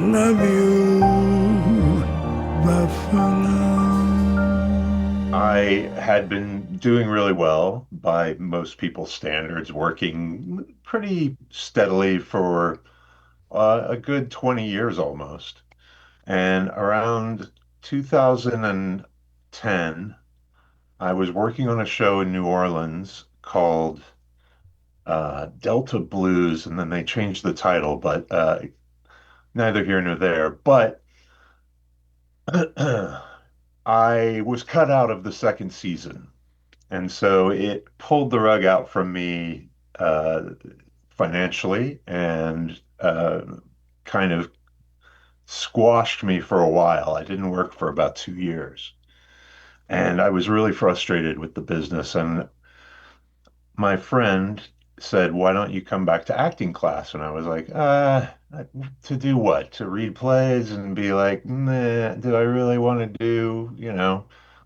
love you, Buffalo. I had been doing really well by most people's standards, working pretty steadily for a good 20 years almost. And around 2010, I was working on a show in New Orleans called Delta Blues, and then they changed the title, but neither here nor there. But I was cut out of the second season. And so it pulled the rug out from me financially and kind of squashed me for a while. I didn't work for about 2 years. And I was really frustrated with the business. And my friend said, "Why don't you come back to acting class?" And I was like, to do what? To read plays and be like, nah, do I really want to do,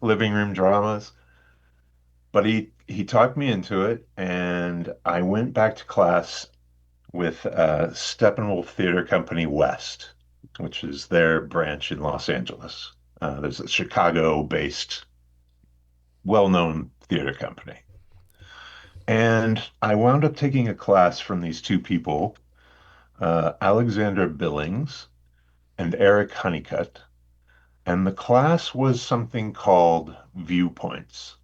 living room dramas? But he talked me into it, and I went back to class with Steppenwolf Theater Company West, which is their branch in Los Angeles. There's a Chicago-based, well-known theater company. And I wound up taking a class from these two people, Alexander Billings and Eric Honeycutt. And the class was something called Viewpoints,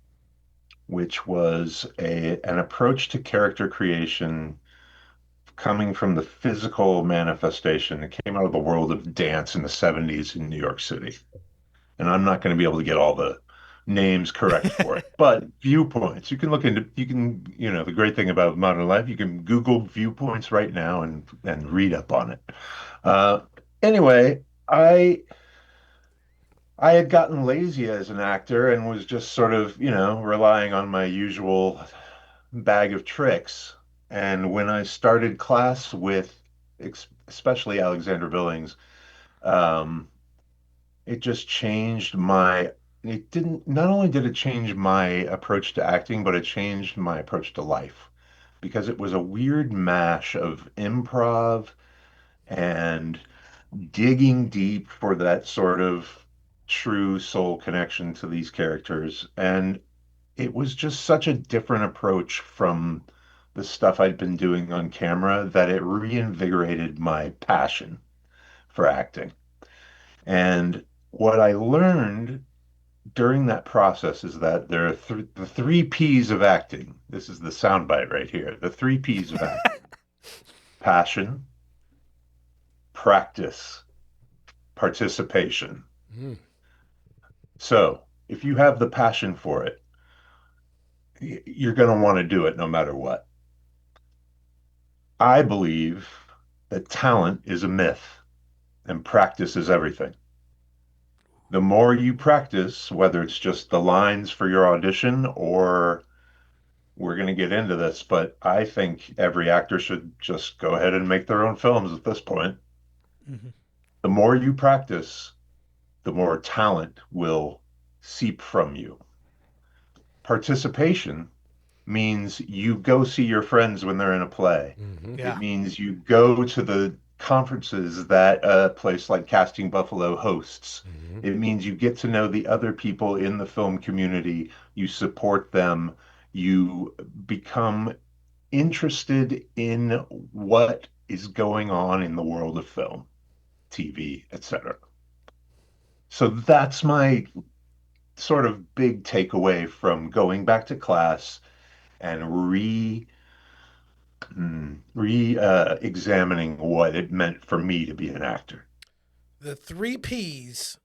which was an approach to character creation coming from the physical manifestation. It came out of the world of dance in the 70s in New York City. And I'm not going to be able to get all the names correct for it, but viewpoints, the great thing about modern life, you can Google viewpoints right now and read up on it. Uh, anyway, I had gotten lazy as an actor and was just sort of, relying on my usual bag of tricks. And when I started class with especially Alexander Billings, um, it just it didn't, not only did it change my approach to acting, but it changed my approach to life because it was a weird mash of improv and digging deep for that sort of true soul connection to these characters. And it was just such a different approach from the stuff I'd been doing on camera that it reinvigorated my passion for acting. And what I learned during that process is that there are the three P's of acting. This is the soundbite right here. The three P's of acting: passion, practice, participation. Mm. So if you have the passion for it, you're going to want to do it no matter what. I believe that talent is a myth and practice is everything. The more you practice, whether it's just the lines for your audition or we're going to get into this, but I think every actor should just go ahead and make their own films at this point. Mhm. The more you practice, the more talent will seep from you. Participation means you go see your friends when they're in a play. Mhm. It Yeah. means you go to the conferences that a place like Casting Buffalo hosts. Mhm. It means you get to know the other people in the film community, you support them, you become interested in what is going on in the world of film, TV, etc. So that's my sort of big takeaway from going back to class and examining what it meant for me to be an actor. The three P's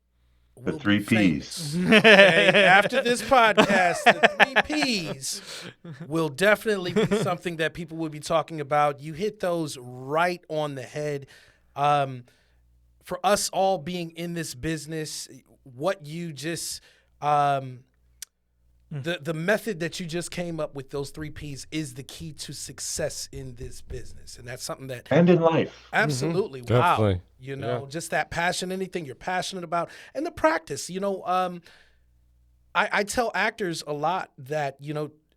The will be three P's. famous. Okay? After this podcast, the three P's will definitely be something that people will be talking about. You hit those right on the head. Um, for us all being in this business, what you just the method that you just came up with, those three P's, is the key to success in this business, and that's something that And in life. absolutely, wow, Definitely. just that passion, anything you're passionate about, and the practice. I tell actors a lot that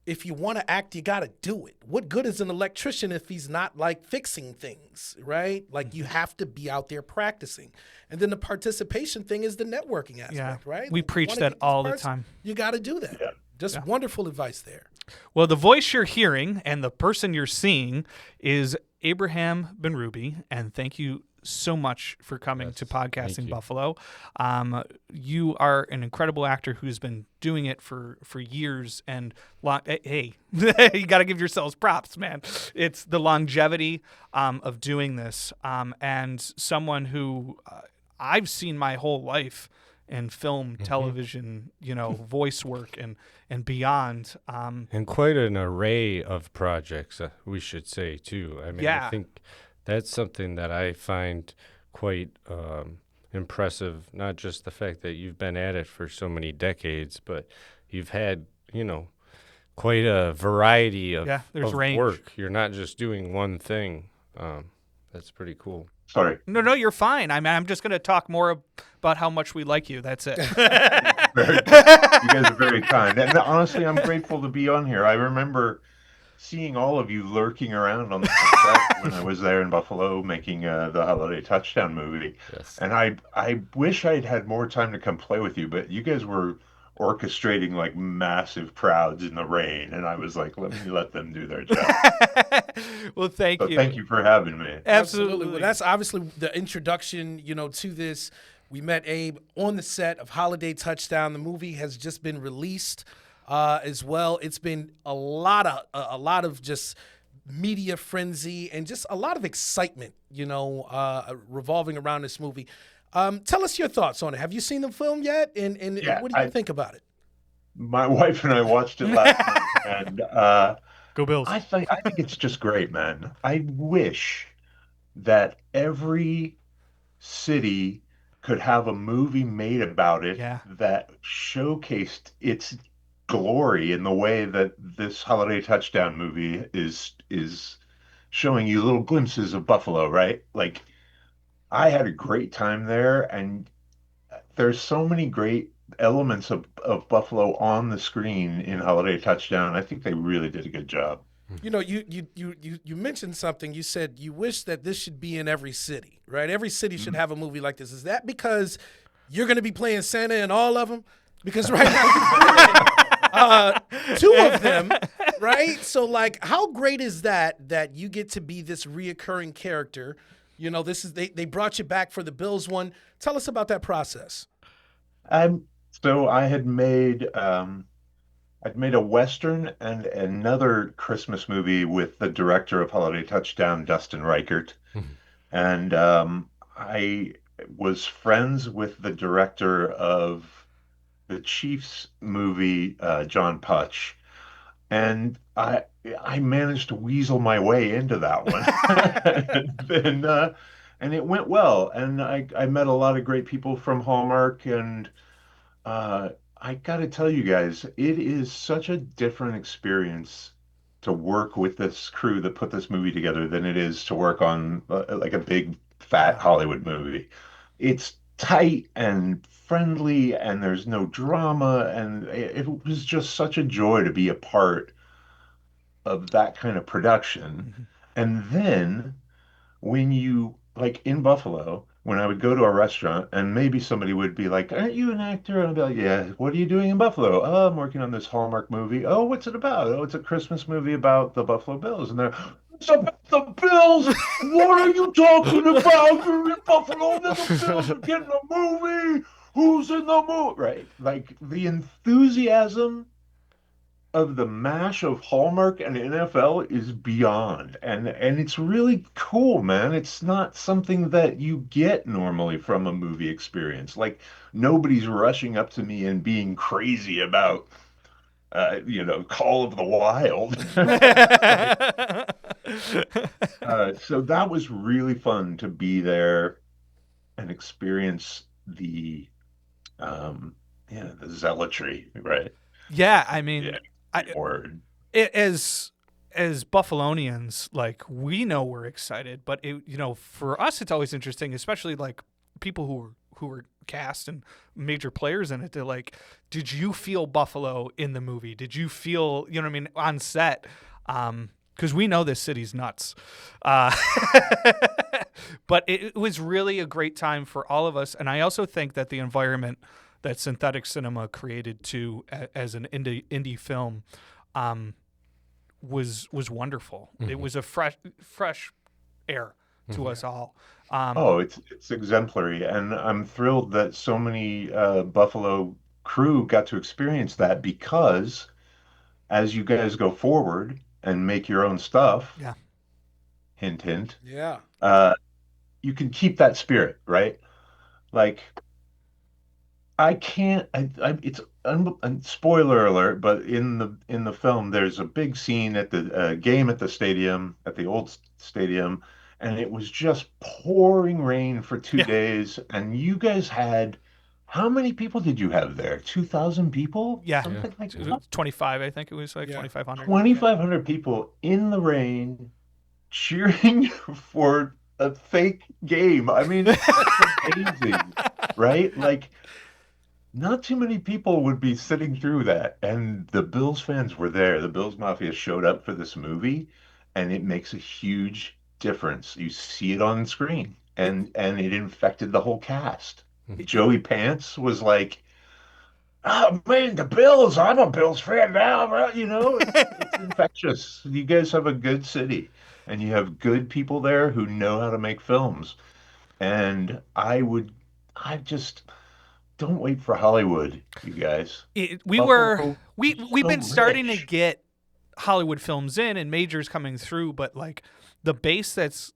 if you want to act, you got to do it. What good is an electrician if he's not like fixing things, right? Like you have to be out there practicing. And then the participation thing is the networking Yeah. aspect, right? We You preach wanna that get these all the parts, time. You got to do that. Yeah. Just Yeah. wonderful advice there. Well, the voice you're hearing and the person you're seeing is Abraham Benrubi, and thank you so much for coming to Thank Podcasting you. Buffalo. You are an incredible actor who's been doing it for years, and hey, you got to give yourselves props, man. It's the longevity of doing this, and someone who I've seen my whole life in film, television, voice work, and beyond. And quite an array of projects, we should say, too. I mean, Yeah. I think that's something that I find quite impressive, not just the fact that you've been at it for so many decades, but you've had, quite a variety of, there's of range. work. You're not just doing one thing. That's pretty cool. Sorry. No, you're fine. I'm just going to talk more about how much we like you. That's it. You guys are very kind. And honestly, I'm grateful to be on here. I remember seeing all of you lurking around on the set when I was there in Buffalo making the Holiday Touchdown movie. Yes. And I wish I'd had more time to come play with you, but you guys were orchestrating like massive crowds in the rain, and I was like, let them do their job. Well, thank So you. thank you for having me. Absolutely. Well, that's obviously the introduction, to this. We met Abe on the set of Holiday Touchdown. The movie has just been released as well. It's been a lot of just media frenzy and just a lot of excitement, revolving around this movie. Tell us your thoughts on it. Have you seen the film yet? And Yeah, what do you think about it? My wife and I watched it last night, and Go Bills. I think it's just great, man. I wish that every city could have a movie made about it Yeah. that showcased its glory in the way that this Holiday Touchdown movie is showing you little glimpses of Buffalo, right? Like I had a great time there, and there's so many great elements of Buffalo on the screen in Holiday Touchdown. I think they really did a good job. You mentioned something. You said you wish that this should be in every city, right? Every city should have a movie like this. Is that because you're going to be playing Santa in all of them? Because right now, two of them, right? So, like, how great is that you get to be this reoccurring character? This is they brought you back for the Bills one. Tell us about that process. So I'd made a Western and another Christmas movie with the director of Holiday Touchdown, Dustin Reichert. And I was friends with the director of the Chiefs movie, John Putch. And I managed to weasel my way into that one. And it went well. And I met a lot of great people from Hallmark, and uh, I got to tell you guys, it is such a different experience to work with this crew that put this movie together than it is to work on like a big fat Hollywood movie. It's tight and friendly, and there's no drama, and it was just such a joy to be a part of that kind of production. And then when you like in Buffalo, when I would go to a restaurant and maybe somebody would be like, "Aren't you an actor?" And I'd be like, "Yeah, what are you doing in Buffalo?" "Oh, I'm working on this Hallmark movie." "Oh, what's it about?" "Oh, it's a Christmas movie about the Buffalo Bills." And they're, "It's about the Bills? What are you talking about? You're in Buffalo, and then the Bills are getting a movie. Who's in the movie?" Right? Like the enthusiasm of the mash of Hallmark and NFL is beyond. And it's really cool, man. It's not something that you get normally from a movie experience. Like nobody's rushing up to me and being crazy about Call of the Wild. So that was really fun to be there and experience the zealotry, right? Yeah, I mean, Yeah, I, word. as Buffalonians, like we know we're excited, but for us it's always interesting, especially like people who were cast and major players in it. They're like, did you feel Buffalo in the movie? Did you feel, you know what I mean, on set? Because we know this city's nuts. Uh, but it was really a great time for all of us. And I also think that the environment that synthetic cinema created as an indie film was wonderful. It was a fresh air to us all. Oh, it's exemplary, and I'm thrilled that so many Buffalo crew got to experience that because as you guys go forward and make your own stuff, Yeah. hint, hint, Yeah. uh, you can keep that spirit, right? Like I can't. It's spoiler alert, but in the film, there's a big scene at the game at the stadium, at the old stadium, and it was just pouring rain for two Yeah. days. And you guys had how many people did you have there? 2,000 people, Yeah. Yeah. something like that. 25, I think it was like Yeah. 2,500. Yeah. 2,500 people in the rain cheering for a fake game. I mean, that's amazing, right? Like not too many people would be sitting through that. And the Bills fans were there. The Bills Mafia showed up for this movie, and it makes a huge difference. You see it on screen, It, and it infected the whole cast. it, Joey Pants was like, "Oh man, the Bills! I'm a Bills fan now." Right? It's infectious. You guys have a good city, and you have good people there who know how to make films. And I just don't wait for Hollywood, you guys. Buffalo is we've so been starting to rich. get Hollywood films in and majors coming through, but like the base that's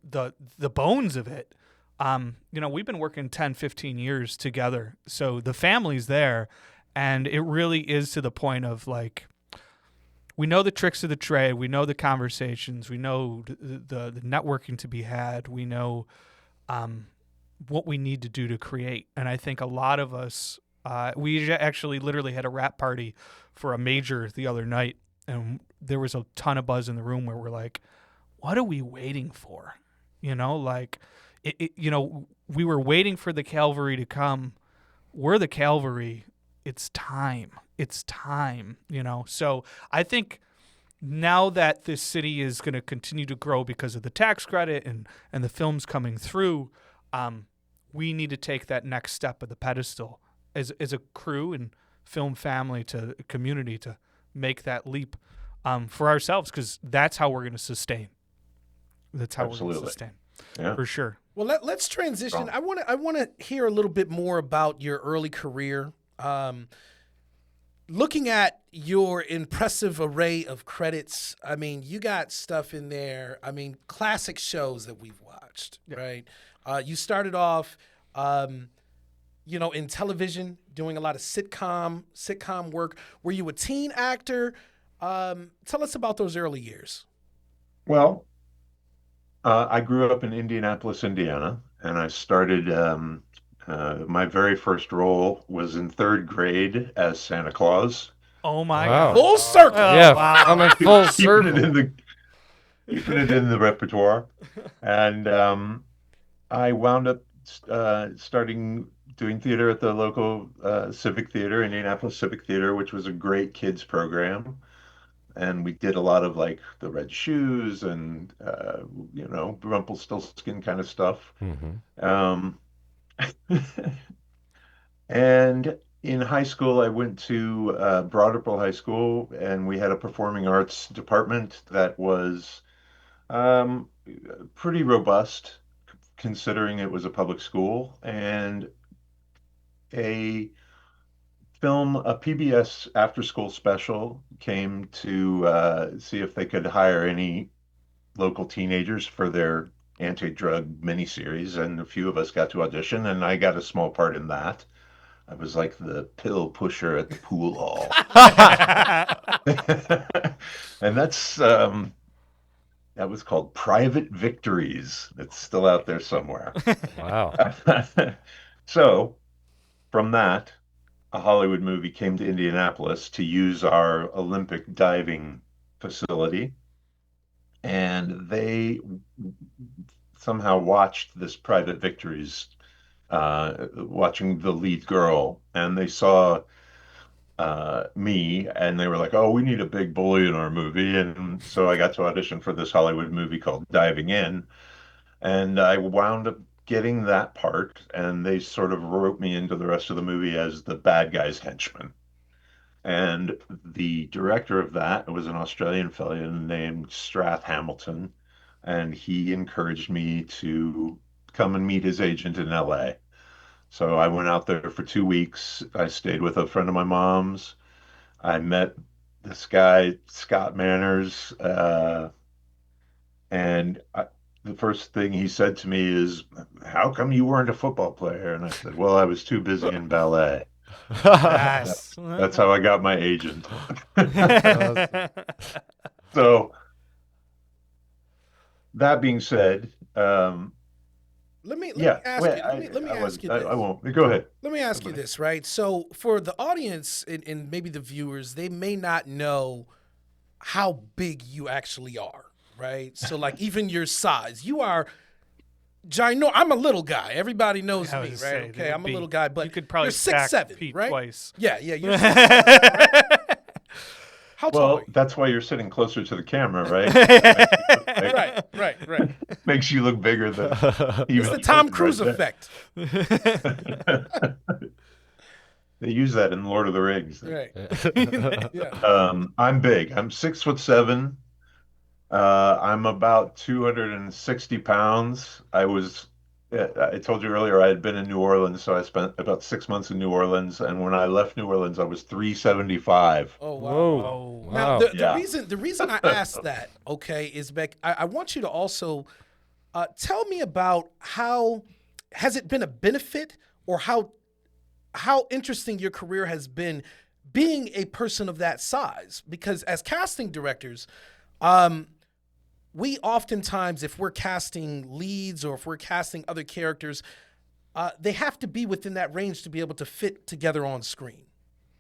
the bones of it. We've been working 10, 15 years together. So the family's there, and it really is to the point of like we know the tricks of the trade, we know the conversations, we know the networking to be had, we know what we need to do to create. And I think a lot of us, we actually literally had a wrap party for a major the other night, and there was a ton of buzz in the room where we're like, what are we waiting for? Like, we were waiting for the cavalry to come. We're the cavalry. It's time. It's time, So I think now that this city is going to continue to grow because of the tax credit and the films coming through, we need to take that next step of the pedestal as a crew and film family to community to make that leap for ourselves, because that's how we're going to sustain. That's how we're going to Absolutely. sustain, Yeah. for sure. Well, let's transition. Strong. I want to hear a little bit more about your early career. Looking at your impressive array of credits, I mean, you got stuff in there. I mean, classic shows that we've watched, right? You started off, in television, doing a lot of sitcom work. Were you a teen actor? Tell us about those early years. Well, I grew up in Indianapolis, Indiana, and I started. My very first role was in third grade as Santa Claus. Oh my Wow. God. Full circle. Oh, Yeah, wow. I'm in full Keeping it circle. in the keeping it in the repertoire, and I wound up starting doing theater at the local Civic Theater, Indianapolis Civic Theater, which was a great kids program. And we did a lot of like the Red Shoes and Rumpelstiltskin kind of stuff. Hmm. Um, and in high school, I went to Broad Ripple High School, and we had a performing arts department that was um, pretty robust, considering it was a public school. And a a PBS after school special came to see if they could hire any local teenagers for their anti-drug miniseries, and a few of us got to audition, and I got a small part in that. I was like the pill pusher at the pool hall. And that was called Private Victories. It's still out there somewhere. Wow. So from that, a Hollywood movie came to Indianapolis to use our Olympic diving facility, and they somehow watched this Private Victories watching the lead girl, and they saw me, and they were like, "Oh, we need a big bully in our movie." And so I got to audition for this Hollywood movie called Diving In, and I wound up getting that part, and they sort of wrote me into the rest of the movie as the bad guy's henchman. And the director of that was an Australian fellow named Strath Hamilton, and he encouraged me to come and meet his agent in LA. So I went out there for 2 weeks. I stayed with a friend of my mom's. I met this guy, Scott Manners, and the first thing he said to me is, "How come you weren't a football player?" And I said, "Well, I was too busy in ballet." That, Yes. that's how I got my agent. Awesome. So that being said, Let me yeah, ask well, you. Let me ask you I this. won't. Go ahead. Let me ask you this, right? So for the audience and maybe the viewers, they may not know how big you actually are, right? So like even your size, you are ginormous. I'm a little guy. Everybody knows I me, was right? say, they Okay, would I'm a be- little guy, but you could probably you're stack 6'7", Pete right? twice. Yeah, you're 6'7", right? How tall are Well, you? that's why you're sitting closer to the camera, right? That makes you look Right, right, right. makes you look bigger than It's even the the Tom person Cruise right effect. there. They use that in Lord of the Rings. Right. Yeah. I'm big. I'm 6'7". I'm about 260 pounds. I told you earlier I had been in New Orleans, so I spent about 6 months in New Orleans. And when I left New Orleans, I was 375. Oh wow. Whoa. Oh. Now Wow. Yeah. the reason I asked that, okay, is Beck, I want you to also tell me about how has it been a benefit or how interesting your career has been being a person of that size, because as casting directors, um, we oftentimes, if we're casting leads or if we're casting other characters, they have to be within that range to be able to fit together on screen,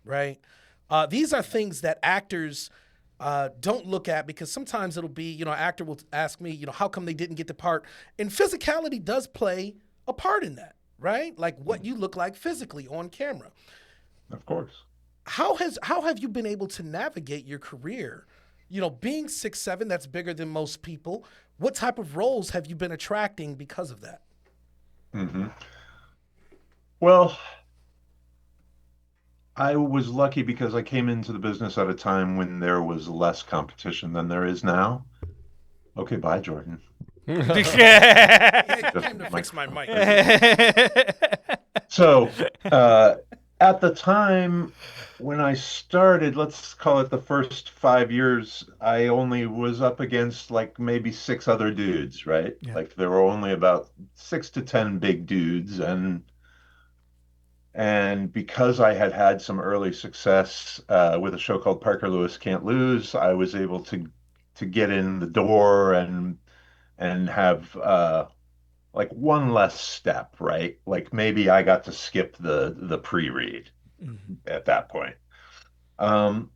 right? These are things that actors don't look at, because sometimes it'll be, an actor will ask me, how come they didn't get the part? And physicality does play a part in that, right? Like what you look like physically on camera. Of course. How have you been able to navigate your career? Being 6'7", that's bigger than most people. What type of roles have you been attracting because of that? Hmm. Well, I was lucky because I came into the business at a time when there was less competition than there is now. Okay, bye, Jordan. Hey, Just came to fix my mic. So, uh, at the time when I started, let's call it the first 5 years, I only was up against like maybe six other dudes, right? Yeah. Like there were only about 6 to 10 big dudes, and because I had had some early success with a show called Parker Lewis Can't Lose, I was able to get in the door and have like one less step, right? Like maybe I got to skip the pre-read Mhm. at that point. Um,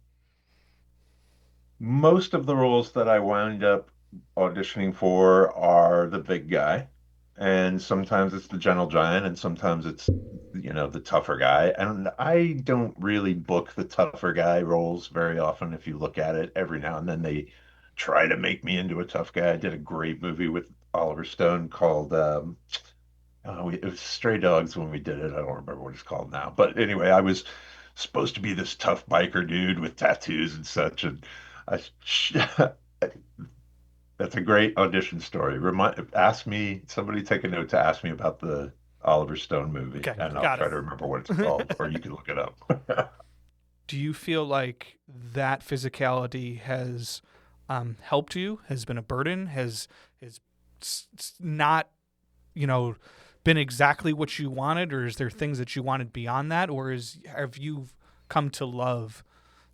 Most of the roles that I wound up auditioning for are the big guy, and sometimes it's the gentle giant, and sometimes it's the tougher guy. And I don't really book the tougher guy roles very often. If you look at it, every now and then they try to make me into a tough guy. I did a great movie with Oliver Stone called it was Stray Dogs when we did it. I don't remember what it's called now. But anyway, I was supposed to be this tough biker dude with tattoos and such. And I, that's a great audition story. Ask me, somebody take a note to ask me about the Oliver Stone movie, Okay, and I'll got try it. to remember what it's called, or you can look it up. Do you feel like that physicality has helped you? Has been a burden? Has not been exactly what you wanted, or is there things that you wanted beyond that, or have you come to love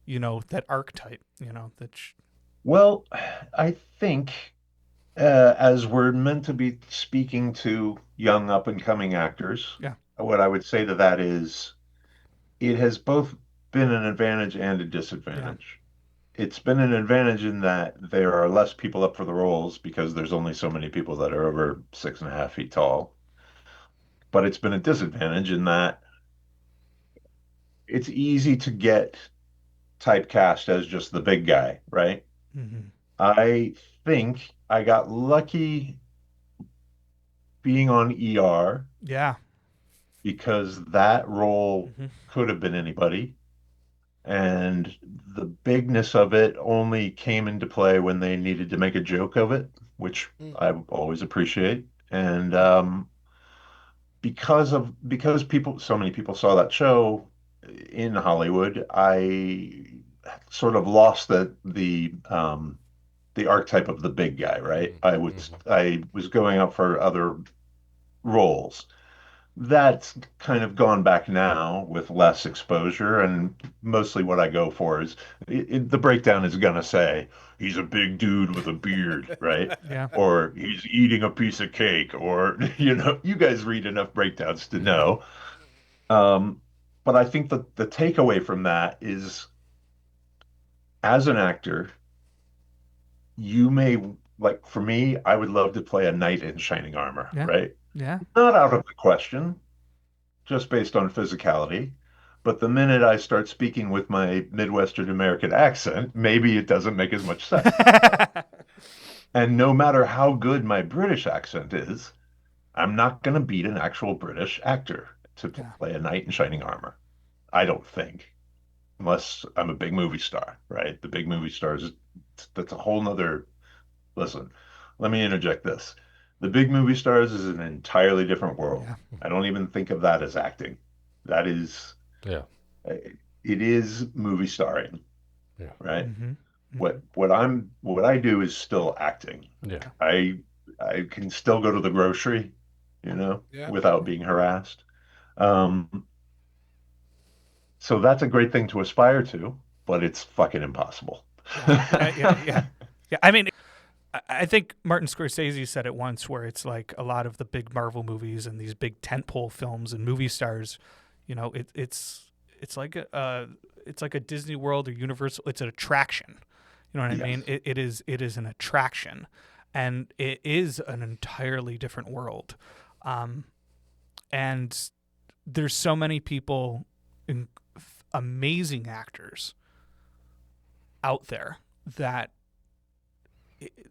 that archetype? Well, I think as we're meant to be speaking to young up and coming actors, Yeah. what I would say to that is it has both been an advantage and a Yeah. disadvantage. It's been an advantage in that there are less people up for the roles because there's only so many people that are over 6.5 feet tall. but it's been a disadvantage in that it's easy to get typecast as just the big guy, right? Hmm. I think I got lucky being on ER Yeah. because that role Hmm. could have been anybody. And the bigness of it only came into play when they needed to make a joke of it, which Mm, I always appreciate. And yeah. because people so many people saw that show in Hollywood, I sort of lost the archetype of the big guy, right? Mm-hmm. I was going out for other roles. That's kind of gone back now with less exposure, and mostly what I go for is the breakdown is gonna say he's a big dude with a beard, right? Yeah. Or he's eating a piece of cake, or you guys read enough breakdowns to Mm-hmm. know. Um, but I think that the takeaway from that is, as an actor, you may like for me, I would love to play a knight in shining armor, Yeah. right? Yeah. Not out of the question, just based on physicality. But the minute I start speaking with my Midwestern American accent, maybe it doesn't make as much sense. And no matter how good my British accent is, I'm not going to beat an actual British actor to Yeah. play a knight in shining armor. I don't think, unless I'm a big movie star, right? The big movie stars, that's a whole nother. Listen, let me interject this. The big movie stars is an entirely different world. Yeah. I don't even think of that as acting. That is Yeah. it is movie starring, Yeah. right? Hmm. Hmm. What I do is still acting. Yeah. Yeah. I can still go to the grocery, Yeah. without being harassed. Um, so that's a great thing to aspire to, but it's fucking impossible. Yeah. Yeah. Yeah. Yeah. Yeah. I mean, I think Martin Scorsese said it once, where it's like a lot of the big Marvel movies and these big tentpole films and movie stars, it's like it's like a Disney World or Universal. It's an attraction. You know what I Yes. mean? It is an attraction, and it is an entirely different world. Um, and there's so many people, amazing actors out there that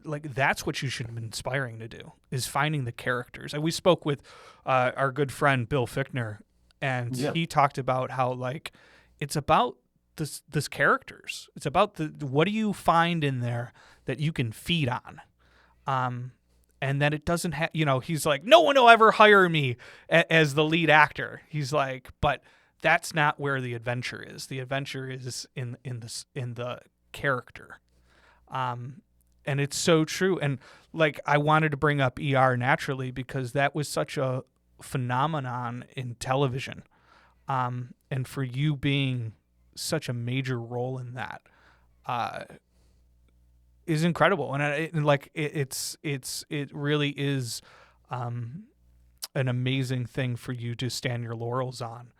like that's what you should be inspiring to do, is finding the characters. And we spoke with our good friend Bill Fichtner, and Yeah. he talked about how like it's about this characters. It's about the what do you find in there that you can feed on. And then it doesn't have, he's like, no one will ever hire me as the lead actor. He's like, but that's not where the adventure is. The adventure is in the character. And it's so true. And like, I wanted to bring up ER naturally because that was such a phenomenon in television. And for you being such a major role in that, uh, is incredible. And it really is, an amazing thing for you to stand your laurels on.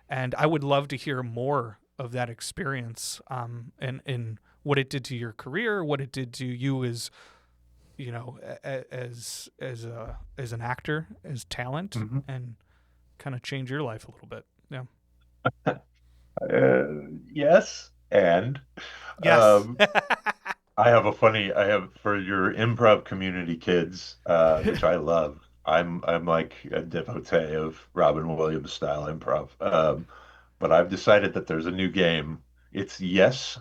And I would love to hear more of that experience, and what it did to your career, what it did to you as as an actor, as talent, Mhm. and kind of change your life a little bit. Yeah. Yes, and Yes. um, I have for your improv community kids, which I love. I'm like a devotee of Robin Williams style improv. But I've decided that there's a new game. It's yes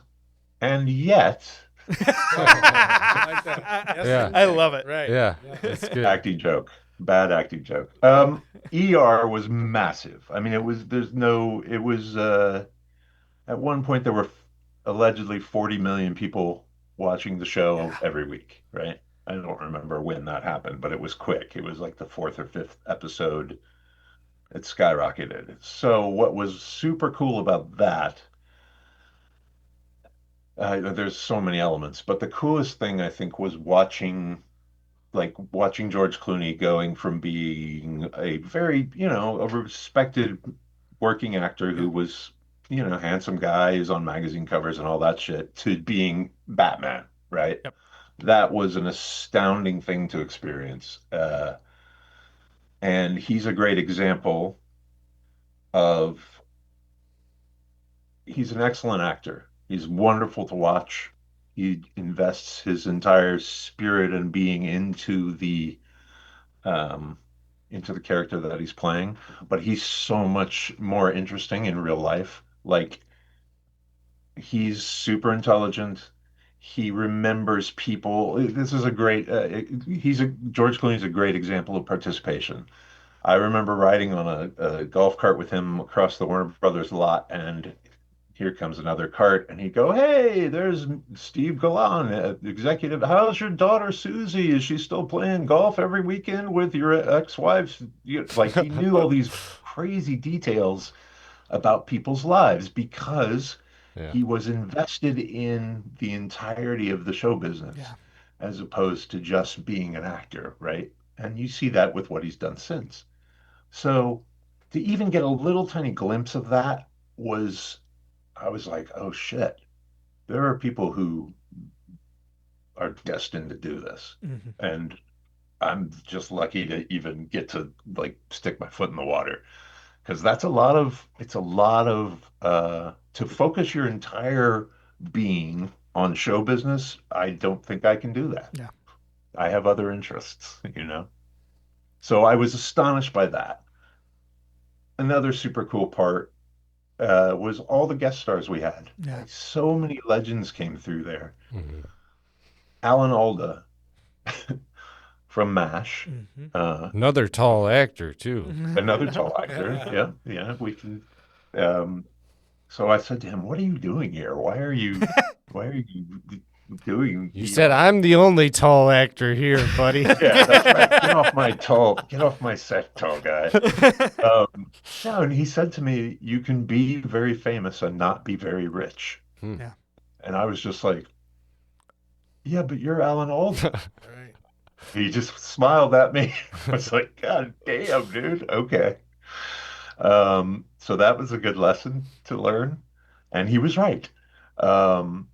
and yet Oh, I like that. Yes, Yeah. I love it. right. Yeah. Yeah. That's good. acting joke. Bad acting joke. ER was massive. I mean, it was at one point there were allegedly 40 million people watching the show Yeah. every week, right? I don't remember when that happened, but it was quick. It was like the fourth or fifth episode. It skyrocketed. So what was super cool about that, there's so many elements, but the coolest thing I think was watching George Clooney going from being a very, a respected working actor Yeah. who was, handsome guy who's on magazine covers and all that shit to being Batman, right? Yep. That was an astounding thing to experience. And he's a great example of he's an excellent actor. He's wonderful to watch. He invests his entire spirit and being um, into the character that he's playing. But he's so much more interesting in real life. Like he's super intelligent. He remembers people. This is a great. George Clooney's a great example of participation. I remember riding on a golf cart with him across the Warner Brothers lot, and here comes another cart, and he'd go, "Hey, there's Steve Galan, executive. How's your daughter Susie? Is she still playing golf every weekend with your ex-wife?" Like he knew all these crazy details about people's lives because Yeah. he was invested in the entirety of the show Yeah. business as opposed to just being an actor, right? And you see that with what he's done since. So to even get a little tiny glimpse of that was, I was like, oh shit, there are people who are destined to do this. Hmm. And I'm just lucky to even get to like stick my foot in the water because it's a lot of to focus your entire being on show business. I don't think I can do that. Yeah. I have other interests, you know. So I was astonished by that. Another super cool part was all the guest stars we had. Yeah. Like so many legends came through there. Mhm. Alan Alda from MASH, Hmm. uh, Another tall actor too. another tall actor. Yeah, yeah, we can. Um, So I said to him, "What are you doing here? Why are you doing, You said I'm the only tall actor here, buddy. Yeah, that's right. Get off my set, tall guy." No, and he said to me, "You can be very famous and not be very rich." Hmm. Yeah. And I was just like, "Yeah, but you're Alan Alda." Right. He just smiled at me. I was like, "God damn, dude. Okay." So that was a good lesson to learn, and he was right. Um,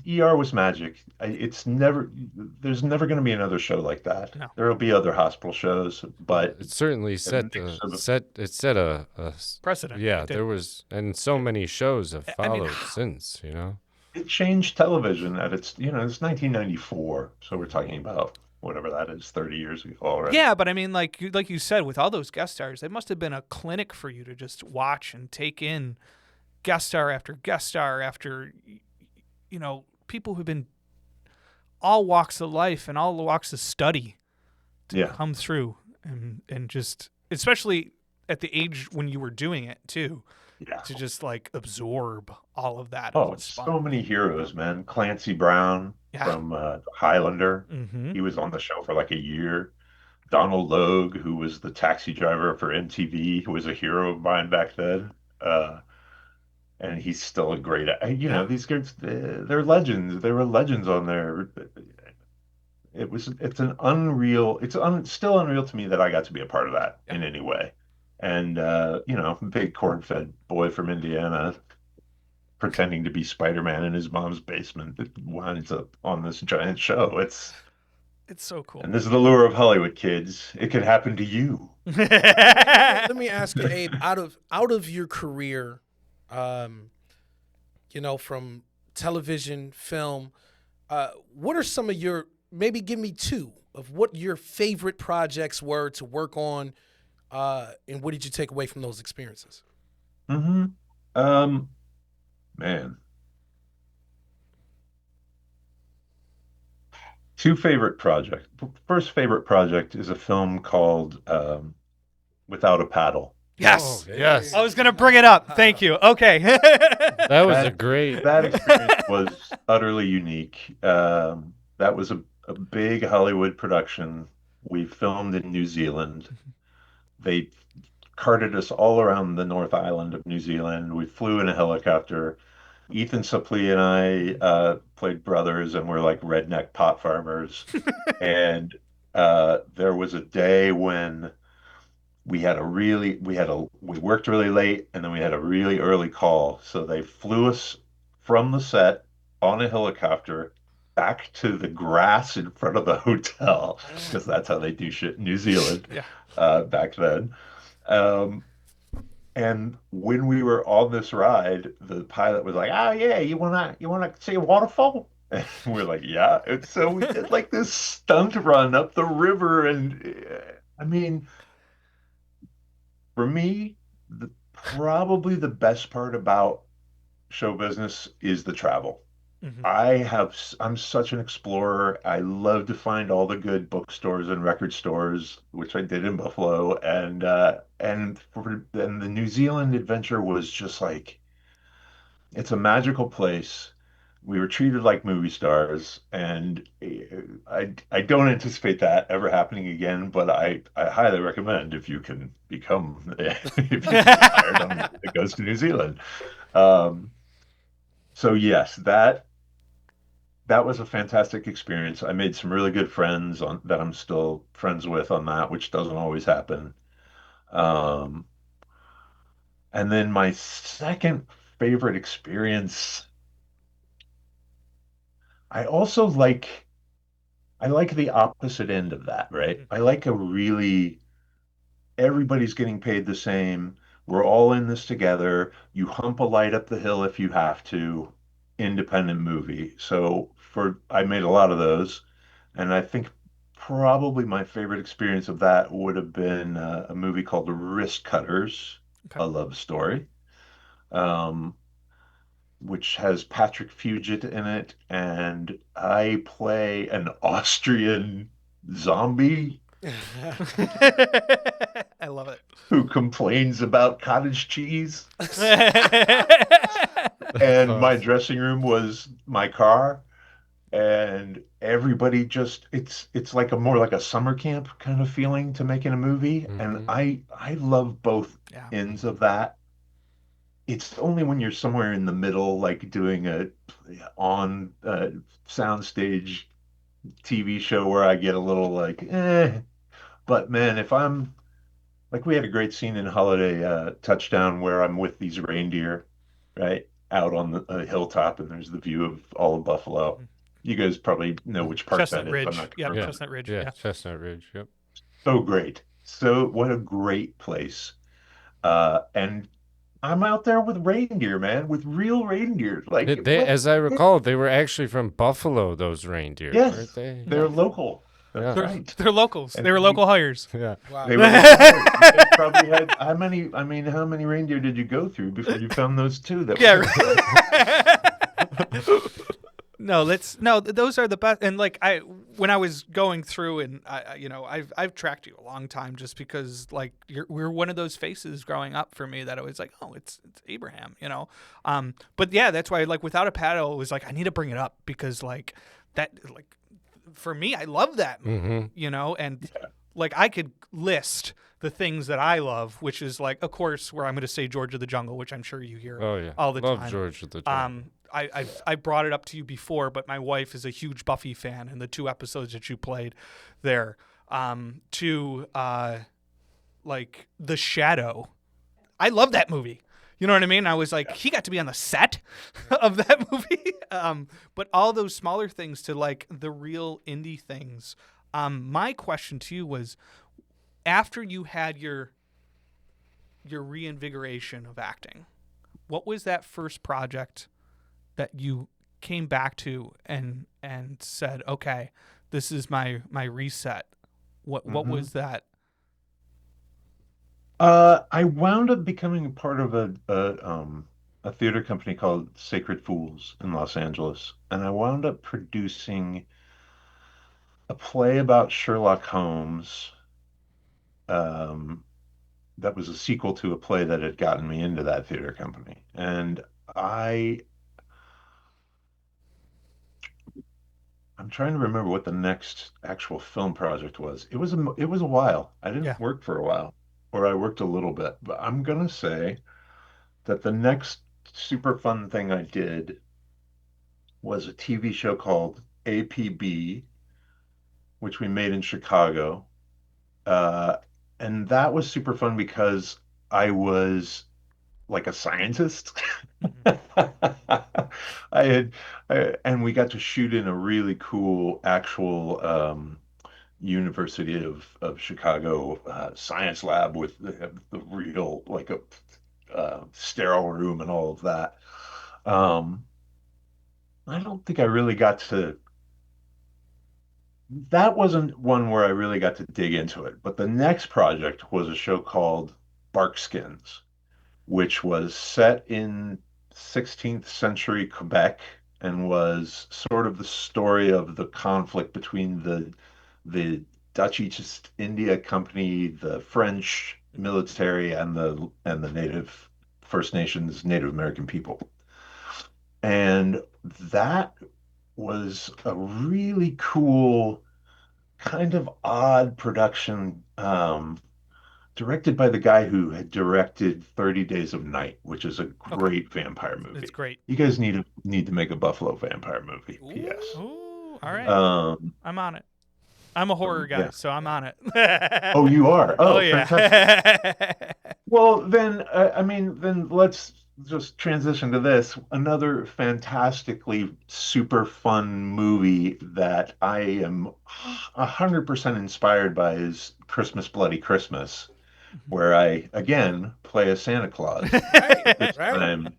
ER was magic. There's never going to be another show like that. No. There will be other hospital shows, but It certainly a mix of, set a Precedent. yeah, It did. there was, and so many shows have I mean, followed since, you know. it changed television at it's 1994, so we're talking about whatever that is, 30 years ago already. yeah, but I mean, like you said, with all those guest stars, it must have been a clinic for you to just watch and take in guest star after, people who've been all walks of life and all walks of study to Yeah. come through and just, especially at the age when you were doing it too, Yeah. to just like absorb all of that. Oh, so many heroes, man. Clancy Brown Yeah. from Highlander. Mm-hmm. He was on the show for like a year. Donald Logue, who was the taxi driver for MTV, who was a hero of mine back then. And he's still a great, Yeah. these guys, they're legends. They were legends on there. It's an unreal, still unreal to me that I got to be a part of that Yeah. in any way. And, big corn-fed boy from Indiana pretending to be Spider-Man in his mom's basement that winds up on this giant show. It's so cool. And this is the lure of Hollywood, kids. It could happen to you. Let me ask you, Abe, out of your career, from television, film, what are some of your, maybe give me two of what your favorite projects were to work on, and what did you take away from those experiences? Mm-hmm. Um, Man, two favorite projects. First favorite project is a film called Without a Paddle. Yes. Oh, yes. I was going to bring it up. Thank you. Okay. That was a That great. that experience was utterly unique. That was a big Hollywood production. We filmed in New Zealand. They carted us all around the North Island of New Zealand. We flew in a helicopter. Ethan Suplee and I played brothers, and we're like redneck pot farmers. And there was a day when we worked really late, and then we had a really early call. So they flew us from the set on a helicopter back to the grass in front of the hotel because that's how they do shit in New Zealand Yeah. back then. Um, and when we were on this ride, the pilot was like, "Oh yeah, you wanna see a waterfall?" And we're like, "Yeah." And so we did like this stunt run up the river, and I mean, for me, probably the best part about show business is the travel. Hmm. I'm such an explorer. I love to find all the good bookstores and record stores, which I did in Buffalo, and the New Zealand adventure was just like it's a magical place. We were treated like movie stars, and I don't anticipate that ever happening again, but I highly recommend if you can become if you can get hired on a movie that goes to New Zealand. Um, so yes, that was a fantastic experience. I made some really good friends on that I'm still friends with on that, which doesn't always happen. Um, and then my second favorite experience, I also I like the opposite end of that, right? I like a really everybody's getting paid the same. We're all in this together. You hump a light up the hill if you have to. Independent movie. So for I made a lot of those, and I think probably my favorite experience of that would have been a movie called Wrist Cutters, Okay. a love story, um, which has Patrick Fugit in it, and I play an Austrian zombie I love it. who complains about cottage cheese. That's And my awesome. dressing room was my car, and everybody just it's like a more like a summer camp kind of feeling to making a movie, and Hmm. I love both Yeah. ends of that. It's only when you're somewhere in the middle, like doing a on soundstage TV show, where I get a little like, eh. But man, if I'm like, we had a great scene in Holiday Touchdown where I'm with these reindeer, right, out on the hilltop, and there's the view of all of Buffalo. Mhm. You guys probably know which park that Chestnut is. I'm Ridge. not gonna Yep. Yeah, remember. Chestnut Ridge. yeah, Yeah. Chestnut Ridge. Yep. So great. So what a great place. And I'm out there with reindeer, man, with real reindeer. Like, As I recall, they were actually from Buffalo. Those reindeer, weren't yes, they? they're Mhm. local. Yeah. That's They're right. they're locals. And They were local hires. Yeah. Wow. they were local hires. You guys probably had how many? I mean, how many reindeer did you go through before you found those two that were Yeah. going to play? No, those are the best. And like when I was going through, and I've tracked you a long time just because like we're one of those faces growing up for me that I was like, oh, it's Abraham. But yeah, that's why like Without a Paddle, it was like I need to bring it up because like that like for me, I love that movie, Hmm. and like I could list the things that I love, which is like, of course, where I'm going to say George of the Jungle, which I'm sure you hear Oh yeah. all the Love time. George of the Jungle. I brought it up to you before, but my wife is a huge Buffy fan, and the 2 episodes that you played there, to like The Shadow. I love that movie. You know what I mean? I was like, he got to be on the set of that movie. But all those smaller things to like the real indie things. My question to you was, after you had your reinvigoration of acting, what was that first project that you came back to and said, okay, this is my reset? What Hmm. was that? I wound up becoming a part of a theater company called Sacred Fools in Los Angeles, and I wound up producing a play about Sherlock Holmes. Um, that was a sequel to a play that had gotten me into that theater company, and I I'm trying to remember what the next actual film project was. It was a while. I Yeah. didn't work for a while, or I worked a little bit, but I'm gonna say that the next super fun thing I did was a TV show called APB, which we made in Chicago. Uh, and that was super fun because I was like a scientist. Mhm. And we got to shoot in a really cool actual University of Chicago science lab with the real like a sterile room and all of that. Um, I don't think I really got to. That wasn't one where I really got to dig into it. But the next project was a show called Barkskins, which was set in 16th century Quebec and was sort of the story of the conflict between the Dutch East India Company, the French military, and the native First Nations Native American people. And that was a really cool, kind of odd production. Directed by the guy who had directed 30 Days of Night, which is a Okay, great vampire it's movie. great. You guys need to make a Buffalo vampire movie, P.S. Ooh. Ooh, all right. Um, I'm on it. I'm a horror guy, yeah. so I'm Yeah. on it. Oh, you are. Oh Oh, fantastic. yeah. Well, then, I mean, then let's just transition to this. Another fantastically super fun movie that I am 100% inspired by is Christmas Bloody Christmas, where I again play a Santa Claus, Right. but this Right. time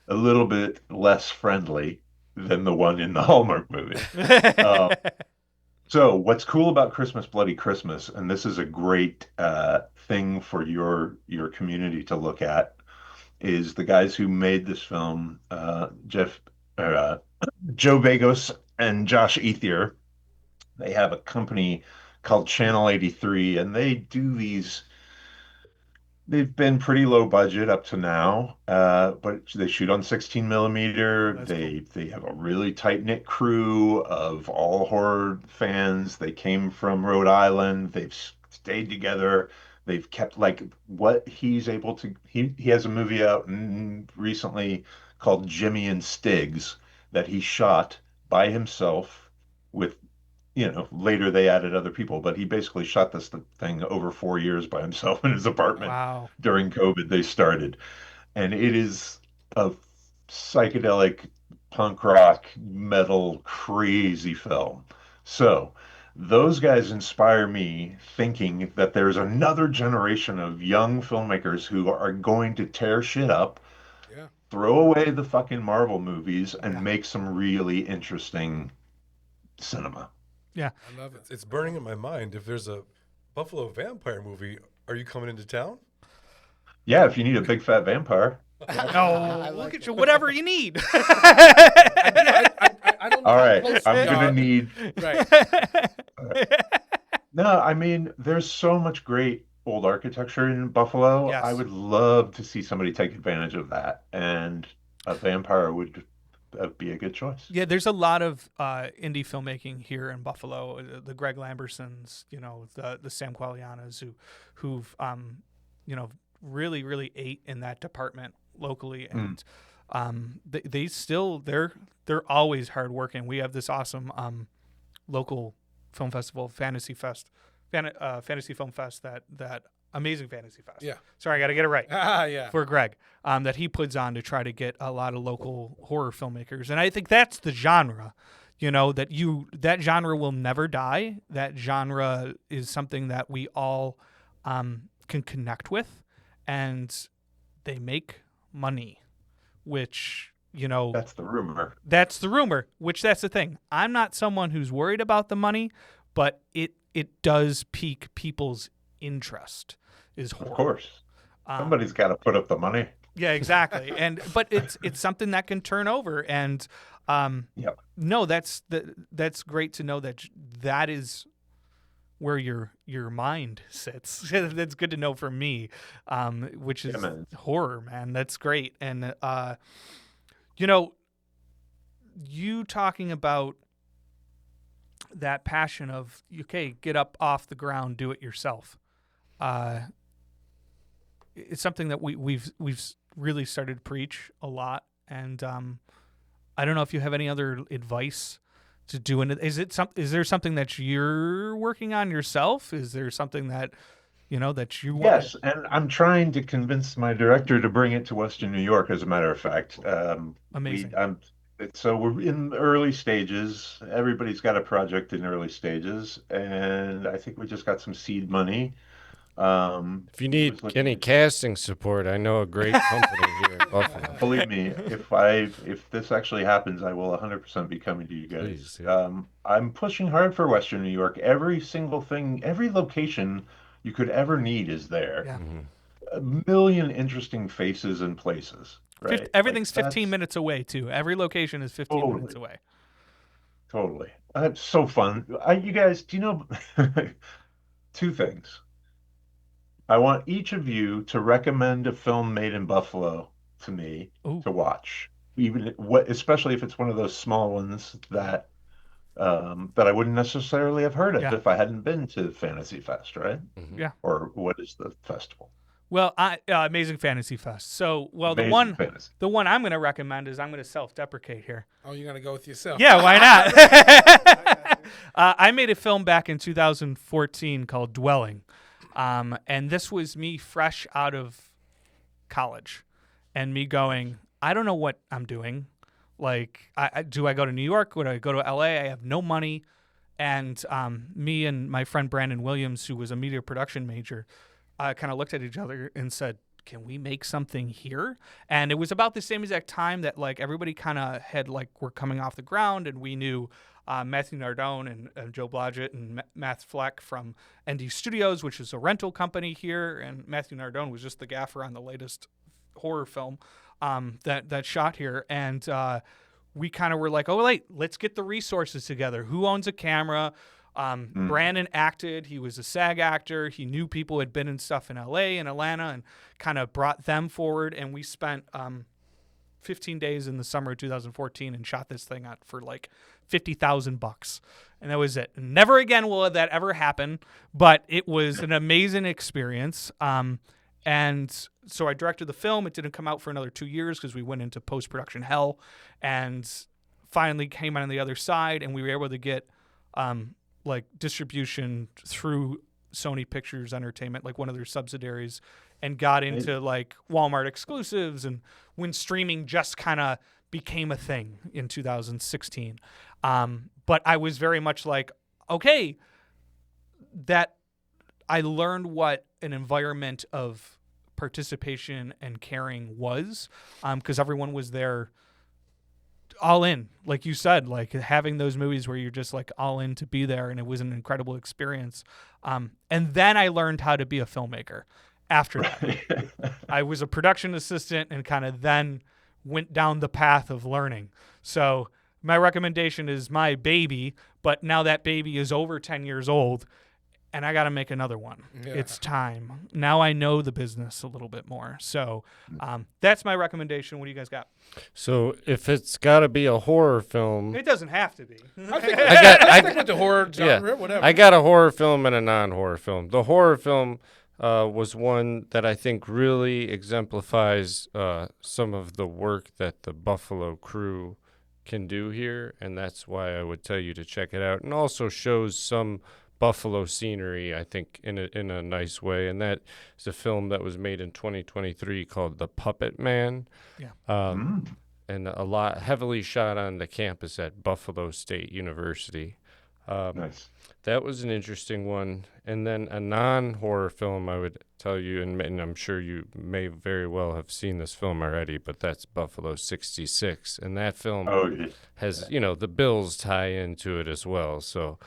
a little bit less friendly than the one in the Hallmark movie. Uh, so what's cool about Christmas Bloody Christmas, and this is a great thing for your community to look at, is the guys who made this film, uh, Joe Bagos and Josh Ethier. They have a company called Channel 83, and they do these. They've been pretty low budget up to now, but they shoot on 16 Oh, millimeter. that's cool. They have a really tight-knit crew of all horror fans. They came from Rhode Island. They've stayed together. They've kept like what he's able to. He has a movie out recently called Jimmy and Stiggs that he shot by himself with later they added other people, but he basically shot this thing over 4 years by himself in his apartment Wow. during COVID. They started, and it is a psychedelic punk rock metal crazy film. So those guys inspire me thinking that there's another generation of young filmmakers who are going to tear shit up, Yeah. throw away the fucking Marvel movies, and Yeah. make some really interesting cinema. Yeah. I love it. It's burning in my mind. If there's a Buffalo vampire movie, are you coming into town? Yeah, if you need a big fat vampire. No, I look like at it. you. Whatever you need. I don't know All how right, close I'm we gonna are. need. Right. No, I mean, there's so much great old architecture in Buffalo. I Yes. would love to see somebody take advantage of that, and a vampire would be a good choice. Yeah, there's a lot of indie filmmaking here in Buffalo. The Greg Lambersons, the Sam Qualianas, who've really ate in that department locally, and they're always hardworking. We have this awesome local film festival, Fantasy Film Fest, that amazing Fantasy Fest. Yeah. Sorry, I got to get it right. Yeah. For Greg, that he puts on to try to get a lot of local horror filmmakers, and I think that's the genre. That genre will never die. That genre is something that we all can connect with, and they make money, which That's the rumor. that's the rumor. Which that's the thing. I'm not someone who's worried about the money, but it does pique people's interest. Is Of horror. course, somebody's got to put up the money. Yeah, exactly. But it's something that can turn over, and Yep. no, that's great to know that is where your mind sits. That's good to know for me, which is man. horror, man. That's great, and you talking about that passion of get up off the ground, do it yourself. It's something that we've really started to preach a lot, and I don't know if you have any other advice to doing it. Is there something that you're working on yourself? Is there something that that you want. Yes, and I'm trying to convince my director to bring it to Western New York, as a matter of fact. Amazing. So we're in early stages. Everybody's got a project in early stages, and I think we just got some seed money. If you He need was looking any at, casting support, I know a great company here in Buffalo. believe me, if this actually happens, I will 100% be coming to you guys. Please, yeah. I'm pushing hard for Western New York. Every single thing, every location you could ever need is there. Yeah. A million interesting faces and places, right? Like Everything's 15 that's minutes away too. Every location is 15 minutes totally, away. totally. It's so fun. You guys, do you know two things? I want each of you to recommend a film made in Buffalo to me Ooh. to watch, especially if it's one of those small ones that I wouldn't necessarily have heard of Yeah. if I hadn't been to Fantasy Fest, right? Yeah. Or what is the festival? Well, Amazing Fantasy Fest. So, the Amazing Fantasy. one I'm going to recommend is I'm going to self-deprecate here. Oh, you're gonna go with yourself? Yeah, why not? I made a film back in 2014 called Dwelling, and this was me fresh out of college, and me going, I don't know what I'm doing. Like, do I go to New York? Would I go to LA? I have no money, and me and my friend Brandon Williams, who was a media production major, kind of looked at each other and said, can we make something here? And it was about the same exact time that like everybody kind of had were coming off the ground, and we knew Matthew Nardone and Joe Blodgett and Matt Fleck from ND Studios, which is a rental company here, and Matthew Nardone was just the gaffer on the latest horror film that shot here, and we kind of were like, oh wait, let's get the resources together. Who owns a camera? Brandon acted. He was a SAG actor. He knew people who had been in stuff in LA and Atlanta and kind of brought them forward. And we spent 15 days in the summer of 2014 and shot this thing out for like $50,000. And that was it. Never again will that ever happen, but it was an amazing experience. And so I directed the film. It didn't come out for another 2 years because we went into post-production hell, and finally came out on the other side, and we were able to get distribution through Sony Pictures Entertainment, like one of their subsidiaries, and got into like Walmart exclusives, and when streaming just kind of became a thing in 2016. But I was very much like, okay, that I learned what an environment of participation and caring was, because everyone was there all in, like you said, like having those movies where you're just like all in to be there, and it was an incredible experience. And then I learned how to be a filmmaker after that. I was a production assistant and kind of then went down the path of learning. So my recommendation is my baby, but now that baby is over 10 years old, and I got to make another one. Yeah. It's time. Now I know the business a little bit more. So that's my recommendation. What do you guys got? So if it's got to be a horror film, It doesn't have to be. I stick with the horror genre, whatever. I got a horror film and a non-horror film. The horror film was one that I think really exemplifies some of the work that the Buffalo crew can do here, and that's why I would tell you to check it out, and also shows some Buffalo scenery, I think, in a nice way. And that is a film that was made in 2023 called The Puppet Man. Yeah. And a lot heavily shot on the campus at Buffalo State University. Nice. That was an interesting one. And then a non-horror film, I would tell you, and I'm sure you may very well have seen this film already, but that's Buffalo 66. And that film has, the Bills tie into it as well. So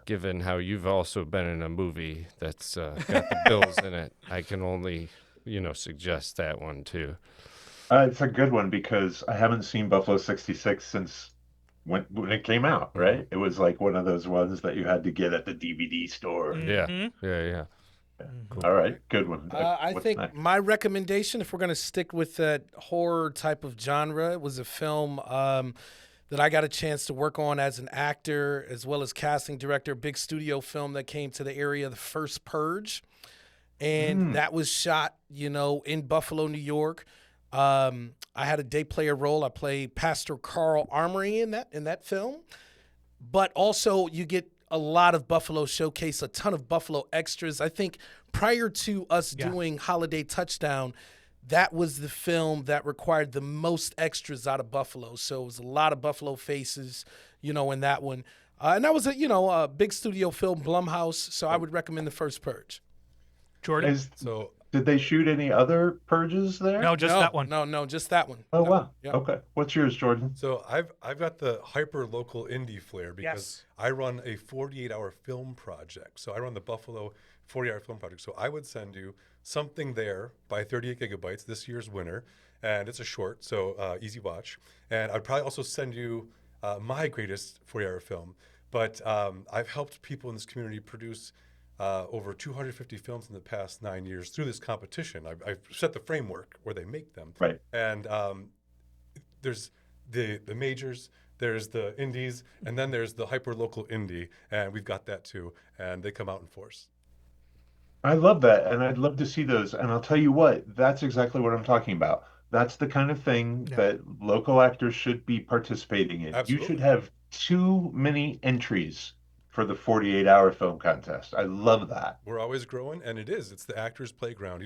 given how you've also been in a movie that's got the Bills in it, I can only, suggest that one too. It's a good one because I haven't seen Buffalo 66 since when it came out, right? It was like one of those ones that you had to get at the DVD store. Mm-hmm. Yeah. Cool. All right, good one. I What's think next? my recommendation, if we're going to stick with that horror type of genre, was a film that I got a chance to work on as an actor as well as casting director, big studio film that came to the area, The First Purge. And that was shot, in Buffalo, New York. I had a day player role. I played Pastor Carl Armory in that film. But also you get a lot of Buffalo Showcase, a ton of Buffalo extras. I think prior to us doing Holiday Touchdown, that was the film that required the most extras out of Buffalo. So it was a lot of Buffalo faces, in that one. And that was a big studio film, Blumhouse. So I would recommend The First Purge. Jordan? So Did they shoot any other purges there? No, just that one. No, just that one. Oh No. wow. Yep. Okay. What's yours, Jordan? So I've got the hyper local indie flair because Yes. I run a 48-hour film project. So I run the Buffalo 48-hour film project. So I would send you Something There by 38 gigabytes, this year's winner, and it's a short, so easy watch. And I'd probably also send you my greatest 48-hour film. But I've helped people in this community produce over 250 films in the past 9 years through this competition. I've set the framework where they make them. Right. And there's the majors, there's the indies, and then there's the hyper local indie, and we've got that too. And they come out in force. I love that, and I'd love to see those. And I'll tell you what, that's exactly what I'm talking about. That's the kind of thing Yeah. that local actors should be participating in. You should Absolutely. have too many entries for the 48-hour film contest. I love that. We're always growing, and it is. It's the actors' playground.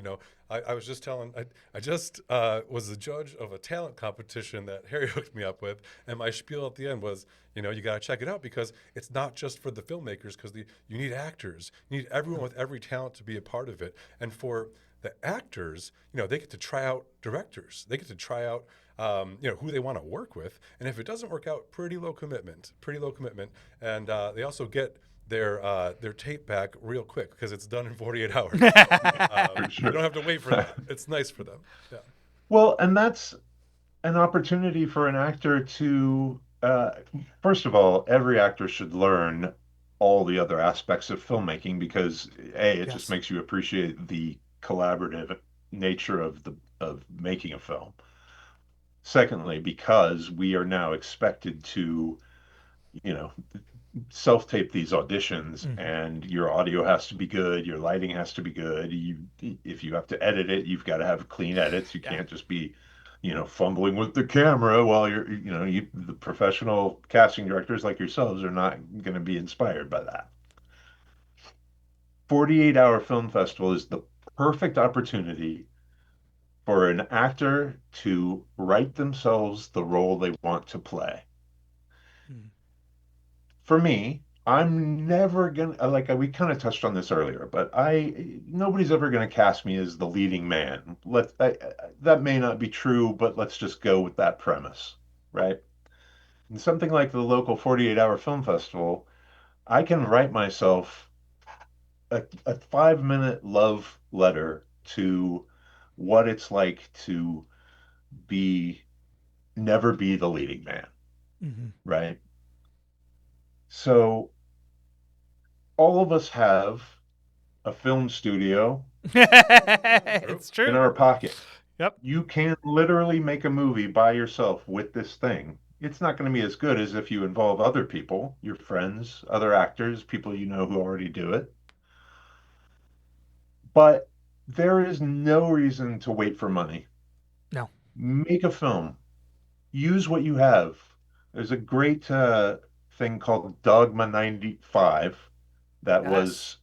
I was just telling, I just was the judge of a talent competition that Harry hooked me up with, and my spiel at the end was, you got to check it out because it's not just for the filmmakers, because you need actors. You need everyone with every talent to be a part of it. And for the actors, they get to try out directors. They get to try out, who they want to work with. And if it doesn't work out, pretty low commitment. And they also get their tape back real quick because it's done in 48 hours. sure. You don't have to wait for that. It's nice for them. Yeah. Well, and that's an opportunity for an actor to, first of all, every actor should learn all the other aspects of filmmaking because A, it just Yes. makes you appreciate the collaborative nature of making a film. Secondly, because we are now expected to, you know, self-tape these auditions and your audio has to be good, your lighting has to be good. If you have to edit it, you've got to have clean edits. You can't just be, fumbling with the camera while the professional casting directors like yourselves are not going to be inspired by that. 48-hour film festival is the perfect opportunity for an actor to write themselves the role they want to play. For me, I'm never gonna like we kind of touched on this earlier, but nobody's ever gonna cast me as the leading man. That may not be true, but let's just go with that premise, right? And something like the local 48-hour film festival, I can write myself a 5-minute love letter to what it's like to be never be the leading man, right? So all of us have a film studio It's in true. our pocket. Yep. You can literally make a movie by yourself with this thing. It's not going to be as good as if you involve other people, your friends, other actors, people you know who already do it. But there is no reason to wait for money. No. Make a film. Use what you have. There's a great thing called Dogma 95 that was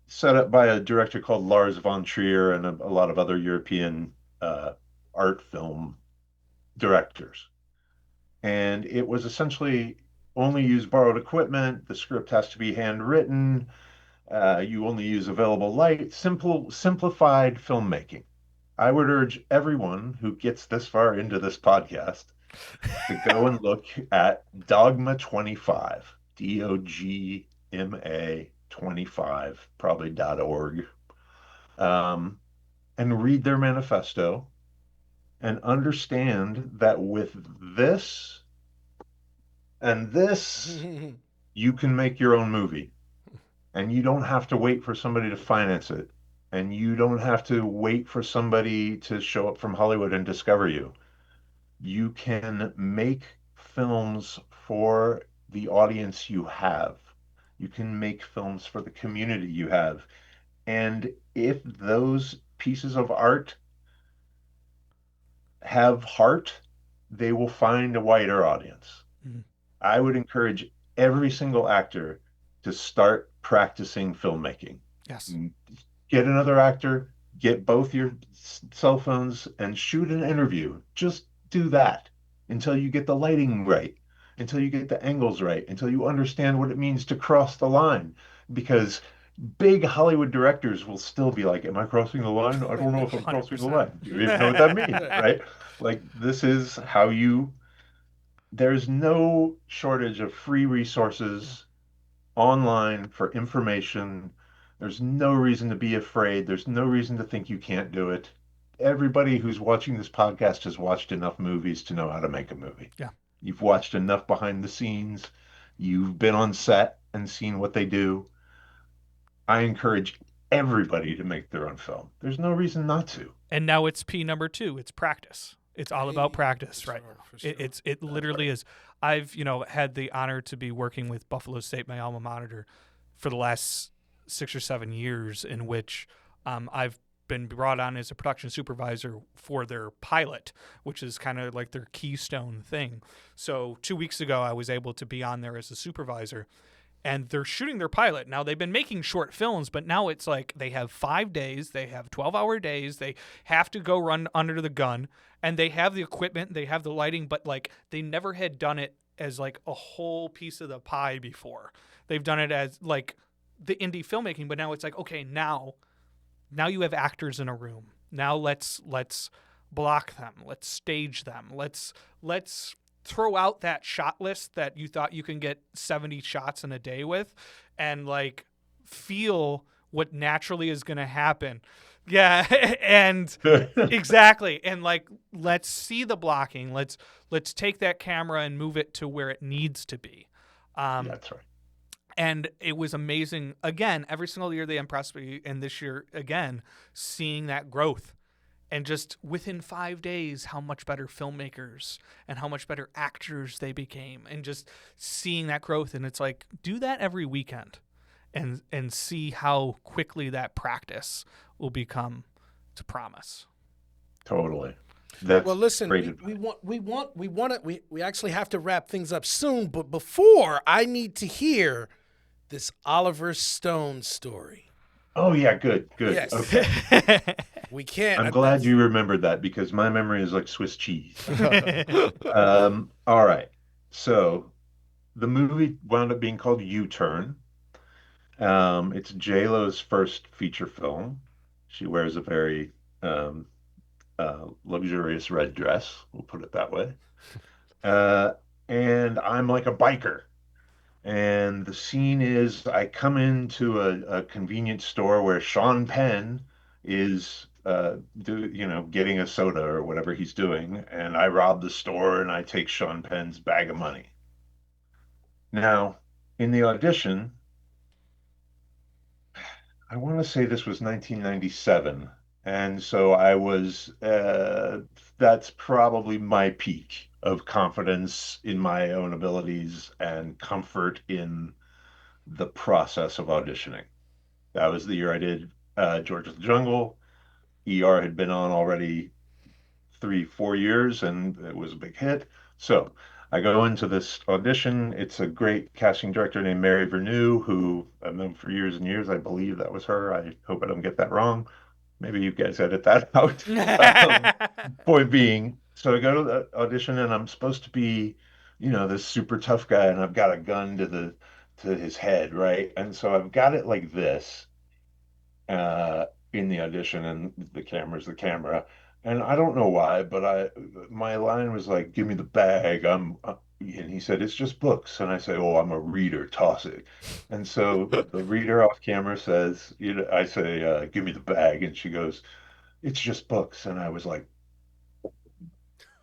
set up by a director called Lars von Trier and a lot of other European art film directors. And it was essentially only use borrowed equipment. The script has to be handwritten. You only use available light. Simplified filmmaking. I would urge everyone who gets this far into this podcast to go and look at Dogma 25, DOGMA 25, probably .org, and read their manifesto and understand that with this and this, you can make your own movie. And you don't have to wait for somebody to finance it. And you don't have to wait for somebody to show up from Hollywood and discover you. You can make films for the audience you have. You can make films for the community you have. And if those pieces of art have heart, they will find a wider audience. I would encourage every single actor to start practicing filmmaking. Yes. Get another actor, get both your cell phones and shoot an interview. Just do that until you get the lighting right, until you get the angles right, until you understand what it means to cross the line. Because big Hollywood directors will still be like, am I crossing the line? I don't know if I'm crossing the 100%. line. Do you even know what that means, right? Like, this is how you, there's no shortage of free resources online for information. There's no reason to be afraid. There's no reason to think you can't do it. Everybody who's watching this podcast has watched enough movies to know how to make a movie. Yeah. You've watched enough behind the scenes. You've been on set and seen what they do. I encourage everybody to make their own film. There's no reason not to. And now it's P number 2. It's practice. It's all about Hey, practice for right sure, now. for sure. It literally is. I've had the honor to be working with Buffalo State, my alma mater, for the last 6 or 7 years, in which I've been brought on as a production supervisor for their pilot, which is kind of like their keystone thing. So 2 weeks ago, I was able to be on there as a supervisor. And they're shooting their pilot. Now, they've been making short films, but now it's like they have 5 days, they have 12-hour days, they have to go run under the gun, and they have the equipment, they have the lighting, but like they never had done it as like a whole piece of the pie before. They've done it as like the indie filmmaking, but now it's like, okay, now you have actors in a room. Now let's block them. Let's stage them. Let's throw out that shot list that you thought you can get 70 shots in a day with, and like feel what naturally is going to happen. Yeah. And exactly. And like, let's see the blocking. Let's take that camera and move it to where it needs to be. That's right. And it was amazing. Again, every single year they impressed me. And this year, again, seeing that growth. And just within 5 days, how much better filmmakers and how much better actors they became. And just seeing that growth. And it's like, do that every weekend and see how quickly that practice will become to promise. Totally. That's Well, listen, great we actually have to wrap things up soon, but before, I need to hear this Oliver Stone story. Oh, yeah, good. Yes. Okay. We can't. I'm glad you remembered that because my memory is like Swiss cheese. All right. So the movie wound up being called U-Turn. It's J-Lo's first feature film. She wears a very luxurious red dress, we'll put it that way. Uh, and I'm like a biker. And the scene is I come into a convenience store where Sean Penn is getting a soda or whatever he's doing, and I rob the store and I take Sean Penn's bag of money. Now, in the audition, I want to say this was 1997, and so that's probably my peak of confidence in my own abilities and comfort in the process of auditioning. That was the year I did George of the Jungle. ER had been on already 3, 4 years, and it was a big hit. So I go into this audition. It's a great casting director named Mary Vernew, who I've known for years and years. I believe that was her. I hope I don't get that wrong. Maybe you guys edit that out. Point being, so I go to the audition, and I'm supposed to be, this super tough guy, and I've got a gun to his head, right? And so I've got it like this in the audition, and the camera's the camera. And I don't know why, but my line was like, "Give me the bag." And he said, "It's just books." And I say, "Oh, I'm a reader. Toss it." And so the reader off camera says, I say, "Give me the bag," and she goes, "It's just books." And I was like,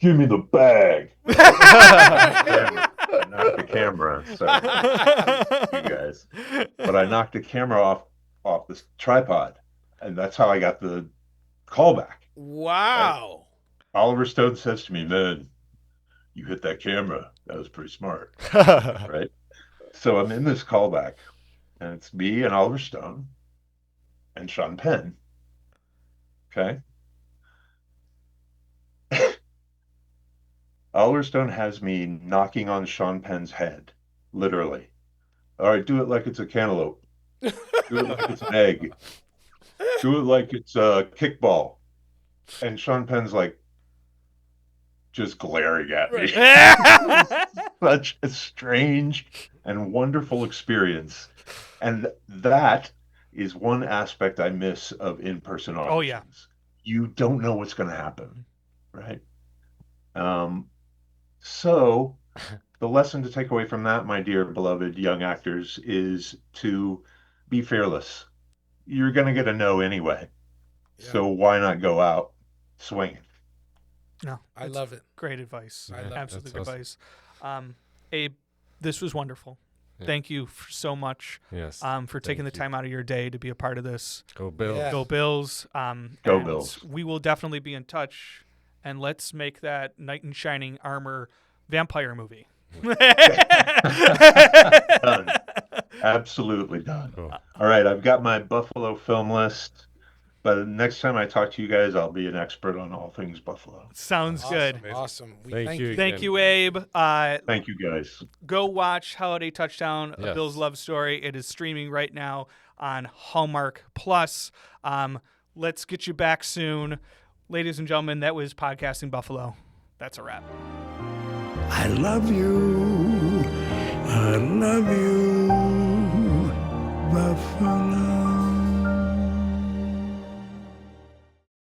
"Give me the bag." I knocked the camera. Sorry, you guys. But I knocked the camera off this tripod, and that's how I got the callback. Right? Wow. Oliver Stone says to me, "Man, you hit that camera. That was pretty smart." Right? So I'm in this callback, and it's me and Oliver Stone and Sean Penn. Okay. Oliver Stone has me knocking on Sean Penn's head literally. All right, do it like it's a cantaloupe. Do it like it's an egg. Do it like it's a kickball. And Sean Penn's like just glaring at me. Such a strange and wonderful experience. And that is one aspect I miss of in-person auditions. Oh, yeah. You don't know what's going to happen, right? So the lesson to take away from that, my dear beloved young actors, is to be fearless. You're going to get a no anyway. Yeah. So why not go out swinging? No, I it's love it. Great advice. I love it. Absolutely good That's advice. Abe, this was wonderful. Yeah. Thank you so much Yes. for taking the Thank you. time out of your day to be a part of this. Go Bills. Yeah. Go Bills. Go and Bills. We will definitely be in touch, and let's make that knight in shining armor vampire movie. Done. Absolutely done. Cool. All right, I've got my Buffalo film list, but next time I talk to you guys, I'll be an expert on all things Buffalo. Sounds good. Amazing. Awesome. We Thank you. Thank again. you, Abe. Thank you, guys. Go watch Holiday Touchdown, A Yes. Bill's Love Story. It is streaming right now on Hallmark Plus. Let's get you back soon. Ladies and gentlemen, that was Podcasting Buffalo. That's a wrap. I love you. I love you, Buffalo.